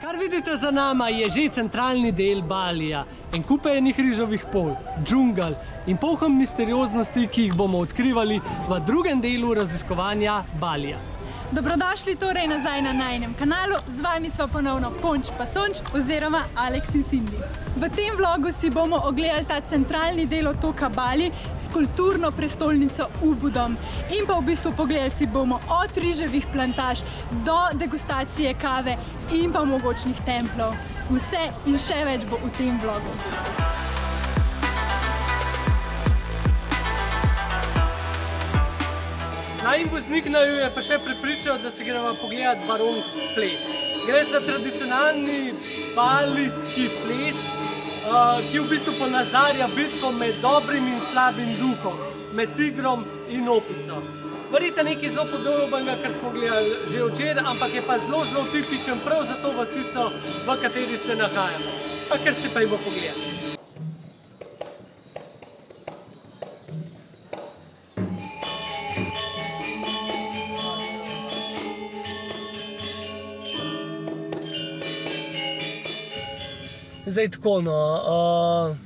Kar vidite za nama je že centralni del Balija. En kup enih rižovih polj, džungel in poln misterioznosti, ki jih bomo odkrivali v drugem delu raziskovanja Balija. Dobrodošli torej nazaj na najinem kanalu, z vami smo ponovno Ponč pa Sonč oziroma Alex in Cindy. V tem vlogu si bomo ogledali ta centralni del otoka Bali s kulturno prestolnico Ubudom in pa v bistvu pogledali si bomo od riževih plantaž do degustacije kave in pa mogočnih templov. Vse in še več bo v tem vlogu. Najin voznik naju je pa še prepričal, da se gremo pogledati Barong ples. Gre za tradicionalni balijski ples, ki v bistvu ponazarja bitko med dobrim in slabim duhom, med tigrom in opico. Verjete nekaj zelo podobnega, kar smo gledali že včeraj, ampak je pa zelo tipičen prav za to vasico, v kateri se nahajamo. Pa kar si pa jih bo pogledati. Zdaj tako, no,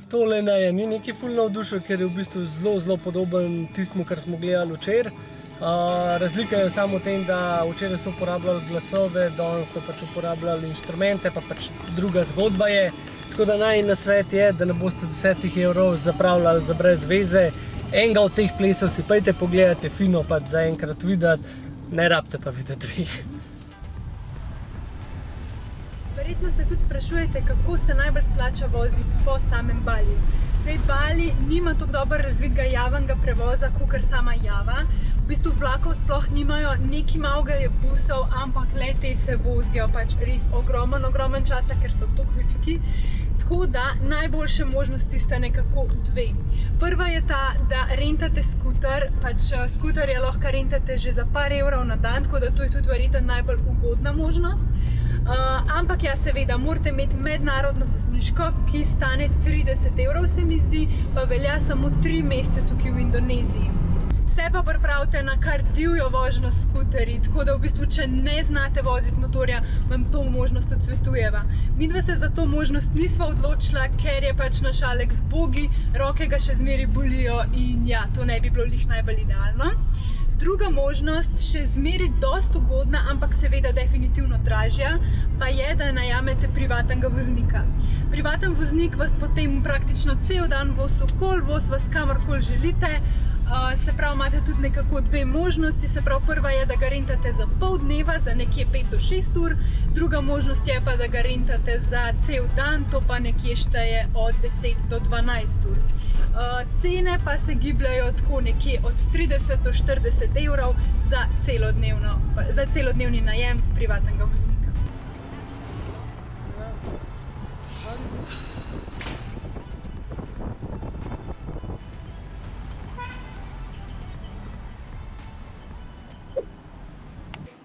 tole ni neki ful navdušen, ker je v bistvu zelo podoben tistemu, kar smo gledali včeraj. Razlika je samo v tem, da včeraj so uporabljali glasove, danes so pač uporabljali inštrumente, pa pač druga zgodba je. Tako da najin nasvet je, da ne boste 10 evrov zapravljali za brez veze. Enega od teh plesov si pojte pogledati, fino pač zaenkrat videti, ne rabite pa videti dveh. Verjetno se tudi sprašujete, kako se najbolj splača voziti po samem Baliju. Zdaj, Bali nima tako dobro razvitega javnega prevoza, kakor sama Java. V bistvu vlakov sploh nimajo, nekaj malega je busov, ampak le te se vozijo pač res ogromen časa, ker so tako veliki. Tako da najboljše možnosti sta nekako dve. Prva je ta, da rentate skuter, pač skuterje lahko rentate že za par evrov na dan, tako da to je tudi verjetno najbolj ugodna možnost. Ampak ja, seveda, morate imeti mednarodno vozniško, ki stane 30 evrov, se mi zdi, pa velja samo 3 mesece tukaj v Indoneziji. Se pa pripravite na kar divjo vožnjo s skuterji, tako da v bistvu, če ne znate voziti motorja, vam to možnost odsvetujeva. Midva se za to možnost nisva odločila, ker je pač naš Alex bogi, roke ga še zmeraj bolijo in ja, to ne bi bilo lih najbolj idealno. Druga možnost, še zmeraj dosti ugodna, ampak seveda definitivno dražja, pa je, da najamete privatnega voznika. Privaten voznik vas potem praktično cel dan voz okoli, voz vas kamorkoli želite. Se pravi, imate tudi nekako dve možnosti, se pravi, prva je, da ga rentate za pol dneva, za nekje 5 do 6 ur, druga možnost je pa, da ga rentate za cel dan, to pa nekje šteje od 10 do 12 ur. Cene pa se gibljajo tako nekje od 30 do 40 evrov za celodnevni najem privatnega voznika.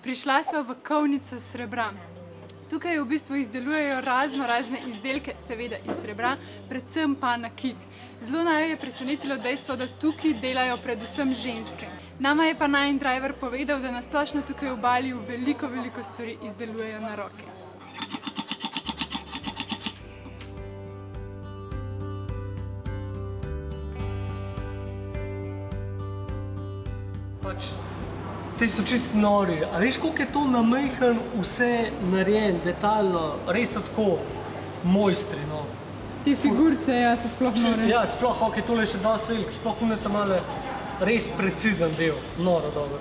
Prišla sva v kovnico srebra. Tukaj v bistvu izdelujejo razne izdelke, seveda iz srebra, predvsem pa nakit. Zelo naju je presenetilo dejstvo, da tukaj delajo predvsem ženske. Nama je pa najin driver povedal, da nasplošno tukaj v Baliju veliko stvari izdelujejo na roke. Te so čisto nori. A veš, koliko je to namajhen, vse narejen, detaljno, res so tako mojstri, no. Te figurice, ja, so sploh nore. Ja, sploh, ok, tole je še dosti velik, sploh unete male res precizen del, noro dobro.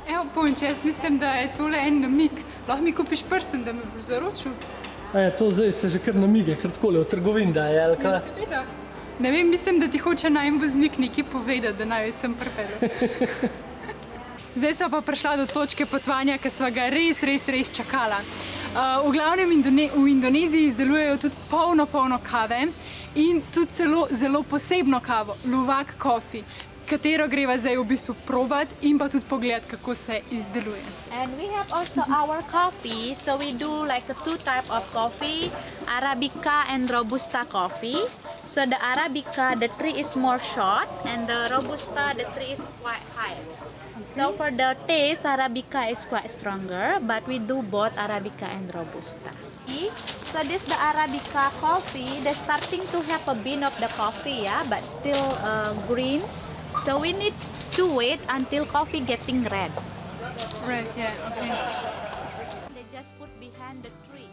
Evo, Ponč, jaz mislim, da je tole en namig. Lahko mi kupiš prsten, da me boš zaročil? To zdaj se že kar namige, kar takole v trgovini daje, ali kaj? Ja, seveda. Ne vem, mislim, da ti hoče najin voznik nekaj povedati, da naj sem pripeljal. Zdaj sva pa prišla do točke potovanja, ki sva ga res čakala. V glavnem v Indoneziji izdelujejo tudi polno kave in tudi zelo posebno kavo, Luwak Coffee, katero greva zdaj v bistvu probati in pa tudi pogledati, kako se izdeluje. And we have also our coffee, so we do like the 2 types of coffee, Arabica and Robusta coffee. So the Arabica, the tree is more short, and the Robusta, the tree is quite high. So for the taste, Arabica is quite stronger, but we do both Arabica and Robusta. Okay. So this the Arabica coffee. They're starting to have a bean of the coffee, yeah, but still green. So we need to wait until coffee getting red. Right, yeah, okay. They just put behind the tree.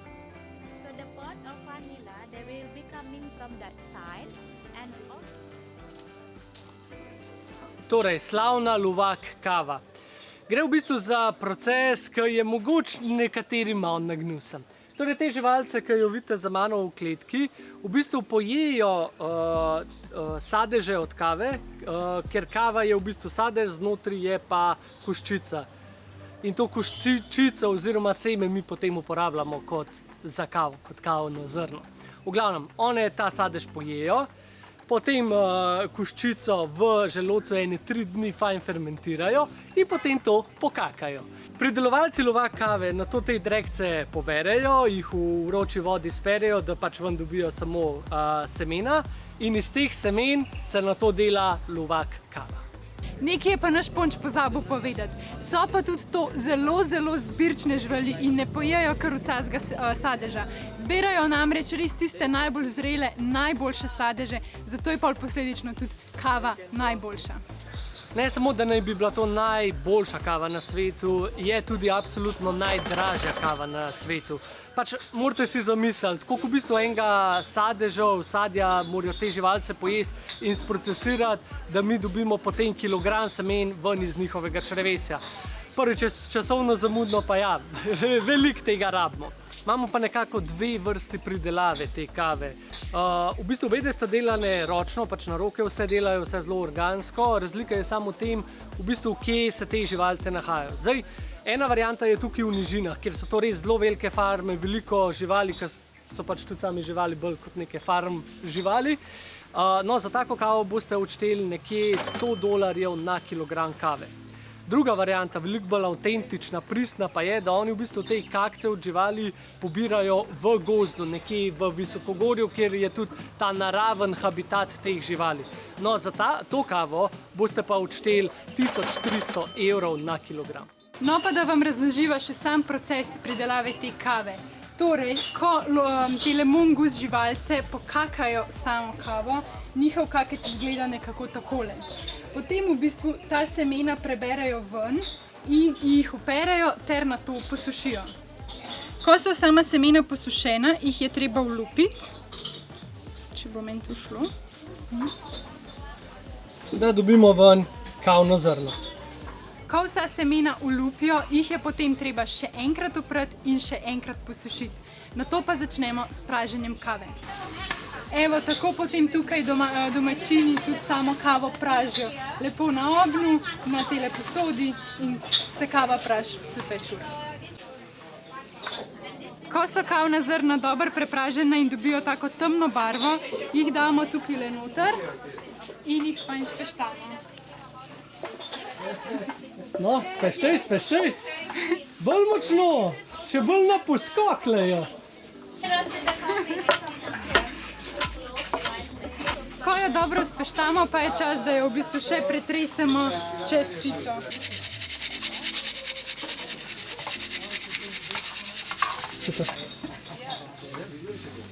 So the pot of vanilla, they will be coming from that side, and Torej, slavna Luwak kava. Gre v bistvu za proces, ki je mogoče nekaterim malo nagnusen. Torej, te živalce, ki jo vidite za mano v kletki, v bistvu pojejo sadeže od kave, ker kava je v bistvu sadež, znotraj je pa koščica. In to koščico oziroma seme mi potem uporabljamo za kavo, kot kavno zrno. V glavnem, one ta sadež pojejo, potem koščico v želodcu 3 dni fajn fermentirajo in potem to pokakajo. Pridelovalci Luwak kave na to te drekce poberejo, jih v vroči vodi sperejo, da pač ven dobijo samo semena in iz teh semen se na to dela Luwak kava. Nekaj je pa naš Ponč pozabil povedati. So pa tudi to zelo, zelo zbirčne živali in ne pojejo kar vsakega sadeža. Zbirajo namreč res tiste najbolj zrele, najboljše sadeže, zato je pol posledično tudi kava najboljša. Ne samo, da naj bi bila to najboljša kava na svetu, je tudi absolutno najdražja kava na svetu. Pač morate si zamisliti, koliko v bistvu enega sadja morajo te živalce pojesti in sprocesirati, da mi dobimo potem kilogram semen ven iz njihovega črevesja. Prvi časovno zamudno pa ja, veliko tega rabimo. Imamo pa nekako 2 vrsti pridelave te kave. V bistvu obedve sta delane ročno, pač na roke vse delajo, vse zelo organsko. Razlika je samo v tem, v bistvu, kje se te živalce nahajajo. Zdaj, ena varianta je tukaj v nižinah, kjer so to res zelo velike farme, veliko živali, ki so pač tudi sami živali bolj kot neke farm živali. No, za tako kavo boste odšteli nekje $100 na kilogram kave. Druga varianta, veliko bolj avtentična, pristna pa je, da oni v bistvu te kakce od živali pobirajo v gozdu, nekje v visokogorju, kjer je tudi ta naraven habitat teh živali. No, za to kavo boste pa odšteli €1300 na kilogram. No pa da vam razloživa še sam proces pridelave te kave. Torej, ko tele mongoose živalce pokakajo samo kavo, njihov kakec izgleda nekako takole. Potem v bistvu ta semena preberejo ven in jih operejo ter na to posušijo. Ko so sama semena posušena, jih je treba olupiti. Če bo meni to šlo. Da dobimo ven kavno zrno. Ko vsa semena olupijo, jih je potem treba še enkrat oprati in še enkrat posušiti. Nato pa začnemo s praženjem kave. Evo, tako potem tukaj domačini tudi samo kavo pražijo. Lepo na ognju, na tele posodi in se kava praži tudi več ur. Ko so kavna zrna dobro prepražena in dobijo tako temno barvo, jih damo tukaj le noter in jih fajn speštamo. No, speštej. Bolj močno, še bolj na poskok lejo. Ko jo dobro speštamo, pa je čas, da jo v bistvu še pretresemo čez sito.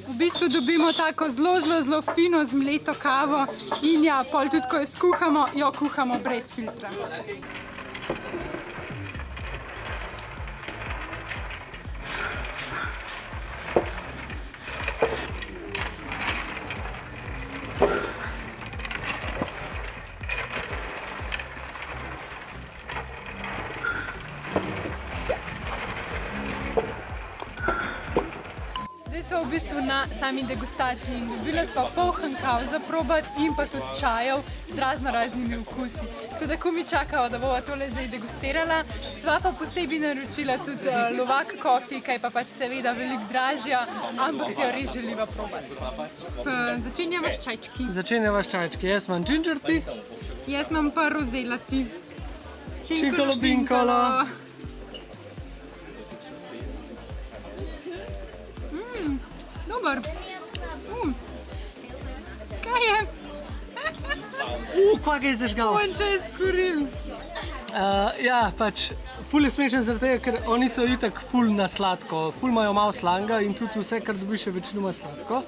V bistvu dobimo tako zelo fino zmleto kavo in ja, pol tudi ko jo skuhamo, jo kuhamo brez filtra. Smo v bistvu na sami degustaciji in dobila sva polhen kav za probati in pa tudi čajev z raznoraznimi okusi. Tako da ko mi čakava, da bova tole zdaj degustirala, sva pa posebej naročila tudi Luwak coffee, ki je pa pač seveda veliko dražja, ampak si jo res želiva probati. Začenjava s čajčki. Začenjava s čajčki. Jaz imam ginger tea. Jaz imam pa rozela tea. Činkolo binkolo. Dobar. Kaj je? Kaj ga je zažgal? Ponča je skoril. Ja, pač ful je smešen zaradi tega, ker oni so itak ful na sladko, ful imajo malo slanga in tudi vse, kar dobiš, je večinoma sladko.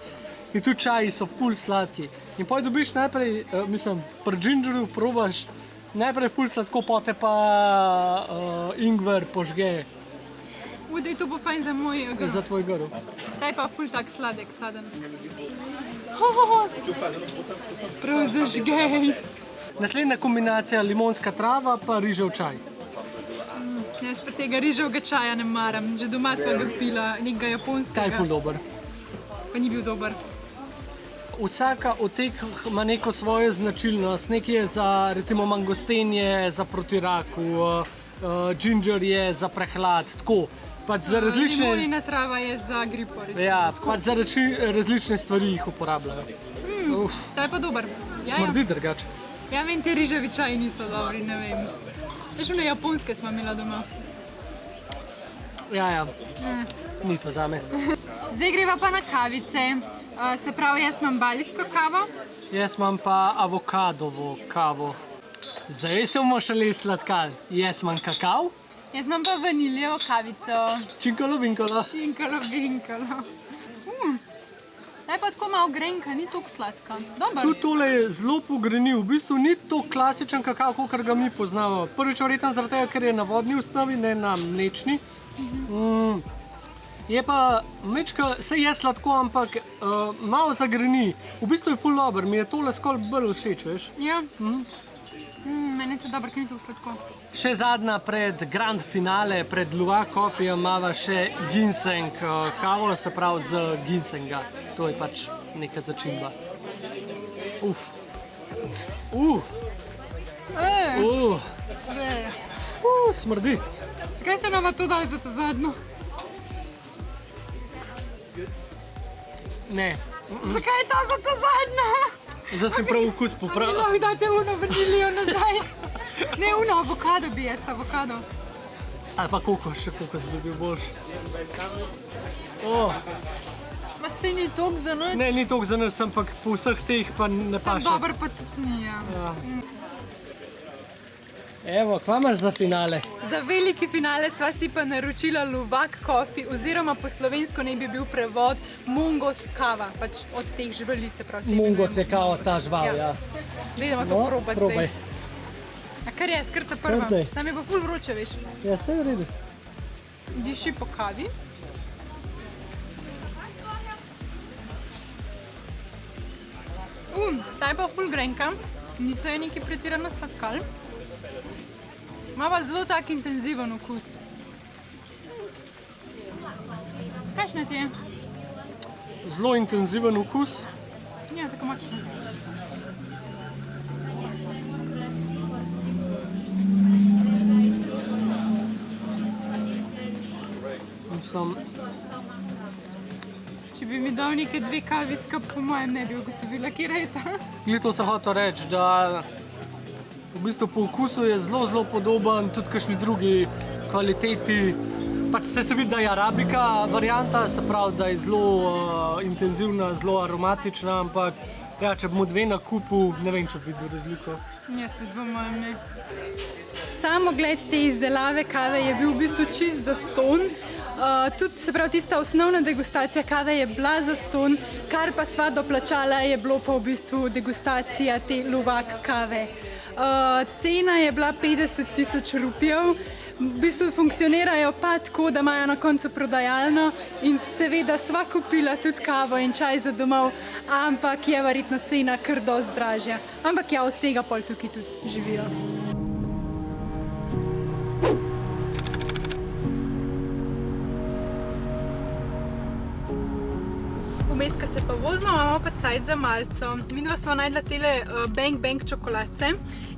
In tudi čaji so ful sladki. In potem dobiš najprej, pri gingeru probaš najprej ful sladko, potem pa ingver požge Udej, to bo fajn za moj grl. za tvoj grl. Ta je pa ful tak sladen. Prav zažgej. Naslednja kombinacija limonska trava pa rižev čaj. Jaz pa tega riževega čaja ne maram. Že doma sva ga pila, nekega Ta je japonskega. ful dober. Pa ni bil dober. Vsaka od teh ima neko svojo značilnost. Nekaj je za recimo mangostenje, za proti raku, ginger je za prehlad, tako. Pač za različne, Limonina trava je za gripo, recimo. ja, pač za različne stvari jih uporabljajo. Ta je pa dober. Smrdi drugače. Ja, meni te riževi čaji niso dobri, ne vem. Veš, one japonske smo imela doma. Ja, ni to zame. Zdaj greva pa na kavice. Se pravi, jaz imam balijsko kavo. Jaz imam pa avokadovo kavo. Zdaj se bomo šele sladkali. Jaz imam kakav, Jaz imam pa vaniljevo kavico. činkolo vinkolo. Činkalo, vinkalo. Ta je pa tako malo grenka, ni toliko sladka. Dobar. Tudi tole je zelo pogreni, v bistvu ni to klasičen kakav, kot ga mi poznamo. Prvič verjetno zaradi tega, ker je na vodni osnovi, ne na mlečni. Je pa mečka, se je sladko, ampak malo zagreni. V bistvu je ful dober, mi je tole skolj bolj všeč, veš. Ja. Meni je to dobro, ker ni toliko sladko. Še zadnja pred grand finale, pred Luwak Coffeejem imava še ginseng kavo, se pravi z ginsenga. To je pač neka začimba. Uf. Smrdi. Zakaj se nama to dali za to zadnjo? Ne. Zakaj je ta za to zadnjo? Zdaj sem prav okus popravil. Lahko date uno vaniljo nazaj. Ne, uno avokado bi jaz, avokado. Ali pa kokos, še kokos bi bil boljši. Ma se ni toliko za noč. Ne, ni toliko za nič, ampak po vseh teh pa ne Sam paše. dober pa tudi ni, ja. Evo, kva imaš za finale? Za veliki finale sva si pa naročila Luwak Coffee, oziroma po slovensko naj bi bil prevod Mungos kava, pač od teh živali, se pravi. se Mungos je imenuje kao Mungos. ta žival, ja. Dajmo to probati probaj. zdaj. A kar je, skrta prva. Kar daj. Sam je pa ful vroče, veš. Ja, se je v redu. Diši po kavi. Ta je pa ful grenka, niso je neki pretirano sladkal. Ima pa zelo tak intenziven okus. Kakšna ti je? Zelo intenziven okus. Ja, tako močno. Mislim, Če bi mi dal neke dve kavi skup, po mojem ne bi ugotovila, kje je ta. to se hotel reči, da v bistvu po okusu je zelo podoben tudi kakšni drugi kvaliteti. Pač se vidi, da je arabika varianta, se pravi, da je zelo intenzivna, zelo aromatična, ampak ja, če bomo dve na kupu, ne vem, če bi videl razliko. Jaz tudi po mojem ne. Samo gled te izdelave kave je bil v bistvu čist zastonj. Tudi, se pravi, tista osnovna degustacija kave je bila zastonj, kar pa sva doplačala je bilo pa v bistvu degustacija te Luwak kave. Cena je bila 50 000 rupijev. V bistvu funkcionirajo pa tako, da imajo na koncu prodajalno in seveda sva kupila tudi kavo in čaj za domov, ampak je verjetno cena kar dosti dražja. Ampak ja, od tega pol tukaj tudi živijo. Vmes, ko se pa vozimo, imamo pa cajt za malco. Midva sva najdla tele Bang čokoladce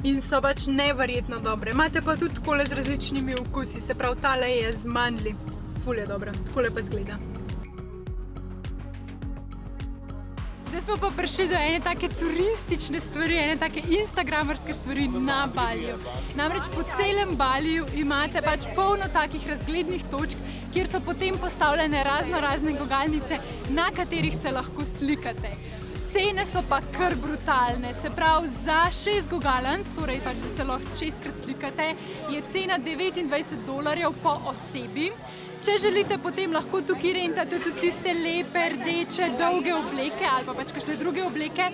in so pač neverjetno dobre. Imate pa tudi takole z različnimi okusi, se pravi, tale je z mandli. Ful je dobra, takole pa zgleda. Zdaj smo pa prišli do ene take turistične stvari, ene take instagramerske stvari na Baliju. Namreč po celem Baliju imate pač polno takih razglednih točk, kjer so potem postavljene razne gugalnice, na katerih se lahko slikate. Cene so pa kar brutalne, se pravi za 6 gugalnic, torej pač da se lahko 6-krat slikate, je cena $29 po osebi. Če želite, potem lahko tukaj rentate tudi tiste lepe, rdeče, dolge obleke ali pa pač kakšne druge obleke.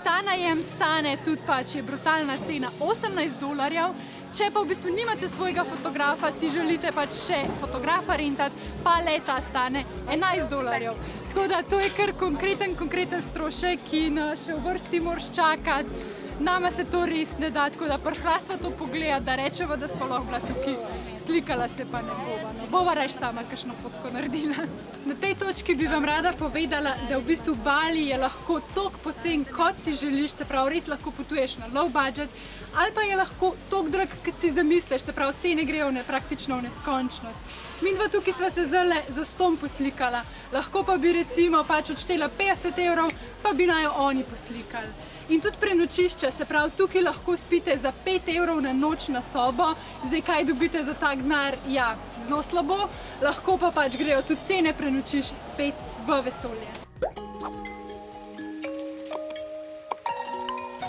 Ta najem stane tudi pač je brutalna cena $18. Če pa v bistvu nimate svojega fotografa, si želite pač še fotografa rentati, pa le ta stane $11. Tako da to je kar konkreten strošek, ki na še v vrsti moraš čakati. Nama se to res ne da, tako da prišla sva to pogledati, da rečeva, da smo lahko bila tukaj, slikala se pa ne bova. No, bova reč sama kakšno fotko naredila. Na tej točki bi vam rada povedala, da v bistvu Bali je lahko toliko pocen, kot si želiš, se pravi, res lahko potuješ na low budget, ali pa je lahko toliko drag, kot si zamisliš, se pravi, cene grejo praktično v neskončnost. Midva tukaj sva se zale za ston poslikala, lahko pa bi recimo pač odštela €50, pa bi naj jo oni poslikali. In tudi prenočišče, se pravi, tukaj lahko spite za €5 na noč na sobo, zdaj kaj dobite za tak denar, ja, zelo slabo, lahko pa pač grejo tudi cene prenočišč spet v vesolje.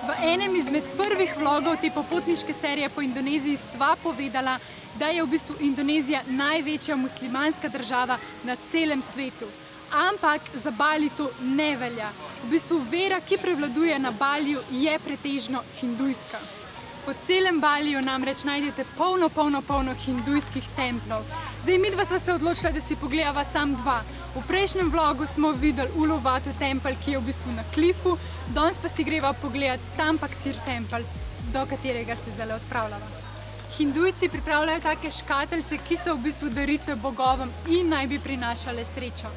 V enem izmed prvih vlogov te popotniške serije po Indoneziji sva povedala, da je v bistvu Indonezija največja muslimanska država na celem svetu. Ampak za Bali to ne velja. V bistvu vera, ki prevladuje na Baliju, je pretežno hindujska. Po celem Baliju namreč najdete polno hindujskih templov. Zdaj midva sva se odločila, da si pogledava sam dva. V prejšnjem vlogu smo videli Uluwatu tempelj, ki je v bistvu na klifu, danes pa si greva pogledati Tampak Sir tempelj, do katerega se zdaj odpravljava. Hindujci pripravljajo take škateljce, ki so v bistvu daritve bogovom in naj bi prinašale srečo.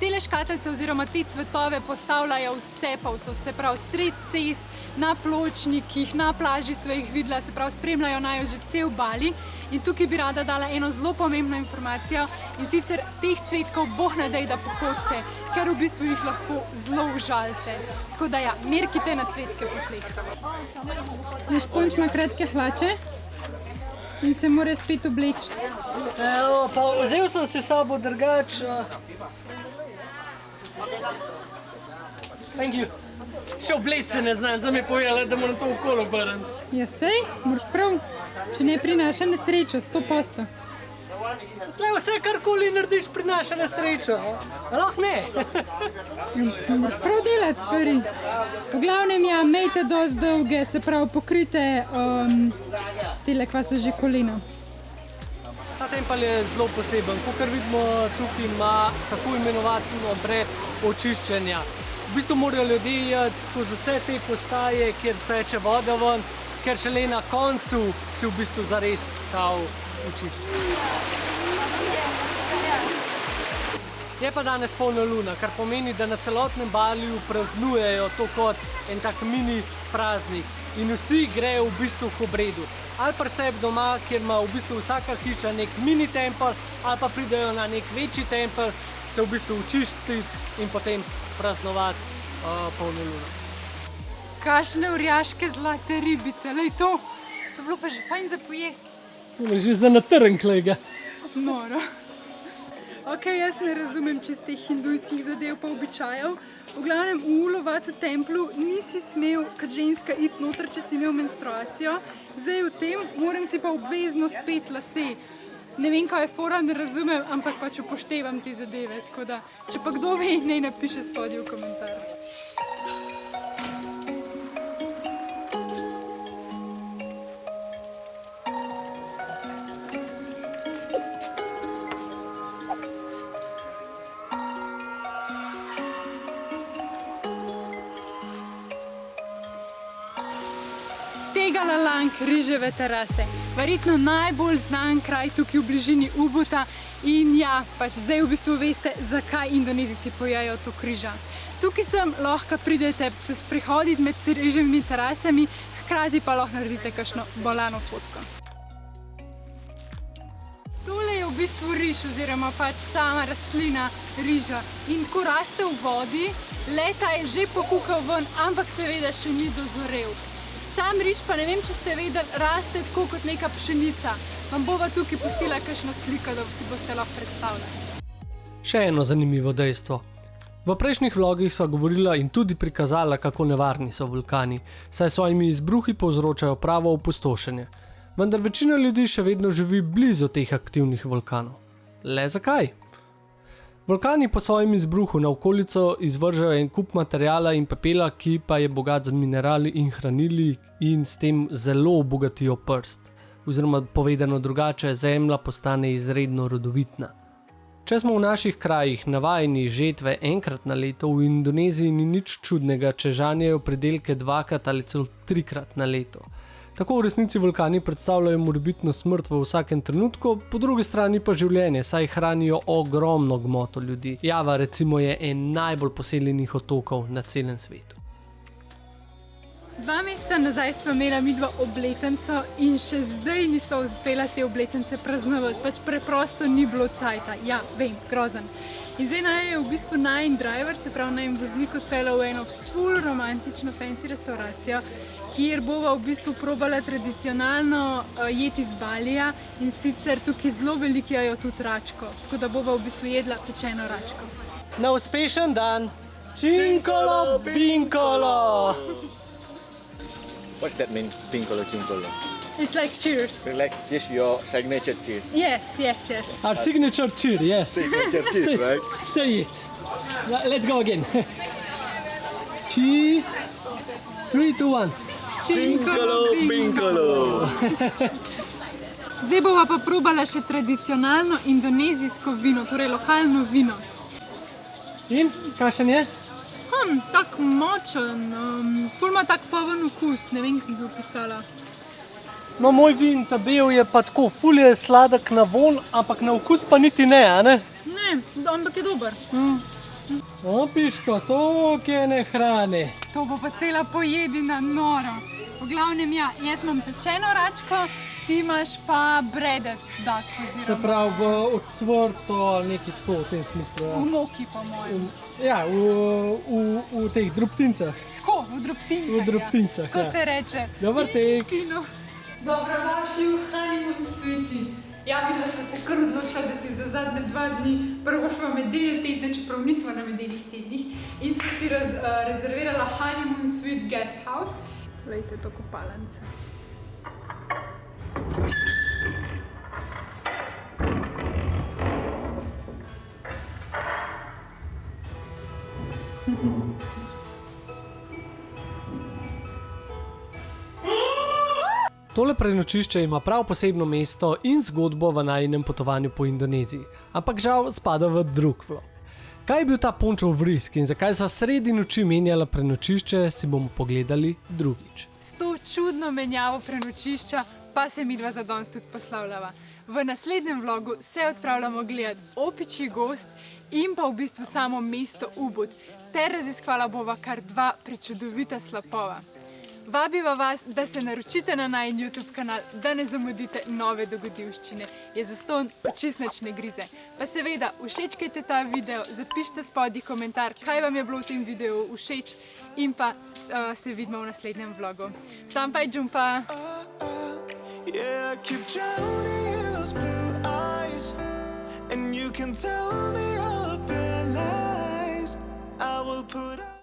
Tele škateljce oziroma te cvetove postavljajo vse povsod, se pravi sred cest, na pločnikih, na plaži sva jih videla, se pravi spremljajo najo že cel Bali. In tukaj bi rada dala eno zelo pomembno informacijo, in sicer teh cvetkov boh ne dej, da pohodite, ker v bistvu jih lahko zelo užalite. Tako da ja, merkite na cvetke po tleh. Naš punč ima kratke hlače in se mora spet obleči. Evo, pa vzel sem si sabo drugač. Thank you. Še obleč se ne znam, zdaj mi je povedala, da moram to okolo obrniti. Ja sej, moraš prav, če ne prinaša nesrečo, 100%. Tle vse, karkoli narediš, prinaša nesrečo. Lahko ne. Moraš prav delati stvari. V glavnem ja, imejte dosti dolge, se pravi pokrite tele, kva so že kolena. Ta tempelj je zelo poseben. Kakor vidimo, tukaj ima tako imenovani obred očiščenja. V bistvu morajo ljudje iti skozi vse te postaje, kjer teče voda ven, ker šele na koncu se v bistvu zares kao očišča. Je pa danes polna luna, kar pomeni, da na celotnem Baliju praznujejo to kot en tak mini praznik. In vsi grejo v bistvu k obredu. Ali pri sebi doma, kjer ima v bistvu vsaka hiša nek mini tempelj, ali pa pridejo na nek večji tempelj, se v bistvu očistiti in potem praznovati polno luno. Kakšne orjaške zlate ribice, lej to! To je bilo pa že fajn za pojesti. To je že za natrn klega. Noro. Ok, jaz ne razumem čistih hindujskih zadev pa običajev. V glavnem v Uluwatu templju nisi smel kot ženska iti noter, če si imel menstruacijo. Zdaj v tem moram si pa obvezno spet lase. Ne vem, kaj je fora, ne razumem, ampak pač upoštevam te zadeve. Tako da, če pa kdo ve, naj napiše spodaj v komentar. Tegalalang, riževe terase. Verjetno najbolj znan kraj tukaj v bližini Ubuda in ja, pač zdaj v bistvu veste, zakaj Indonezijci pojejo to križa. Tukaj sem lahko pridete se sprehoditi med riževimi terasami, hkrati pa lahko naredite kakšno bolano fotko. Tole je v bistvu riž oziroma pač sama rastlina riža in tako raste v vodi, leta je že pokukal ven, ampak seveda še ni dozorel. Sam riž pa ne vem, če ste vedeli, raste tako kot neka pšenica. Vam bova tukaj pustila kakšno sliko, da si boste lahko predstavljali. Še eno zanimivo dejstvo. V prejšnjih vlogih sva govorila in tudi prikazala, kako nevarni so vulkani, saj svojimi izbruhi povzročajo pravo opustošenje. Vendar večina ljudi še vedno živi blizu teh aktivnih vulkanov. Le zakaj? Vulkani po svojem izbruhu na okolico izvržajo en kup materijala in pepela, ki pa je bogat z minerali in hranili in s tem zelo obogatijo prst. Oziroma povedano drugače, zemlja postane izredno rodovitna. Če smo v naših krajih navajeni žetve enkrat na leto, v Indoneziji ni nič čudnega, če žanjejo pridelke 2krat ali celo 3krat na leto. Tako v resnici vulkani predstavljajo morebitno smrt v vsakem trenutku, po drugi strani pa življenje, saj hranijo ogromno gmoto ljudi. Java recimo je en najbolj poseljenih otokov na celem svetu. 2 meseca nazaj sva imela midva obletnico in še zdaj nisva uspela te obletnice praznovati, pač preprosto ni bilo cajta. Ja, vem, grozen. In zdaj naj je v bistvu najin driver, se pravi najin voznik odpeljal v eno ful romantično fancy restauracijo, kjer bova v bistvu probala tradicionalno jed iz Balija in sicer tukaj zelo veliki jajo tudi račko, tako da bova v bistvu jedla pečeno račko. Na uspešen dan! Cincolo bincolo! What's that mean, pincolo, cincolo? It's like cheers. Like just your signature cheese. Yes. Our signature cheer, yes. Signature cheese, right? Say it. Let's go again. 3, 2, 1. Cincolo, pincolo. Zdaj bova pa probala še tradicionalno indonezijsko vino, torej lokalno vino. In kakšen je? Tak močen, ful ima tak poln okus, ne vem, kako bi opisala. No, moj vin tabel je pa tako, ful je sladek na vonj, ampak na okus pa niti ne, a ne? Ne, ampak je dober. O, piško, toliko je ne hrane. To bo pa cela pojedina noro. V glavnem ja, jaz imam pečeno račko, ti imaš pa bredet dak oziroma. Se pravi v ocvrto ali nekaj tako v tem smislu. Ja. V moki po mojem. Ja, v teh drobtincah. Tako, v drobtincah. V drobtincah, Tako ja. se reče. Dobar tek. Dobrodošli v Honeymoon Suite. Ja, videla sva se kar odločila, da si za zadnje 2 dni prvošla medeljne tedne, čeprav nisva na medeljnih tednih, in sva si rezervirala Honeymoon Suite Guest House. Glejte to kopalence. Tole prenočišče ima prav posebno mesto in zgodbo v najinem potovanju po Indoneziji, ampak žal spada v drug vlog. Kaj je bil ta Pončov vrisk in zakaj so sredi noči menjala prenočišče, si bomo pogledali drugič. S to čudno menjavo prenočišča pa se midva za danes tudi poslavljava. V naslednjem vlogu se odpravljamo gledati Opičji gozd in pa v bistvu samo mesto Ubud, ter raziskvala bova kar 2 prečudovita slapova. Vabiva vas, da se naročite na najin YouTube kanal, da ne zamudite nove dogodivščine. Je zastonj pa čist nič ne grize. Pa seveda, všečkajte ta video, zapišite spodaj komentar, kaj vam je bilo v tem videu všeč in pa se vidimo v naslednjem vlogu. Sampai jumpa! Yeah, I keep drowning in those blue eyes, and you can tell me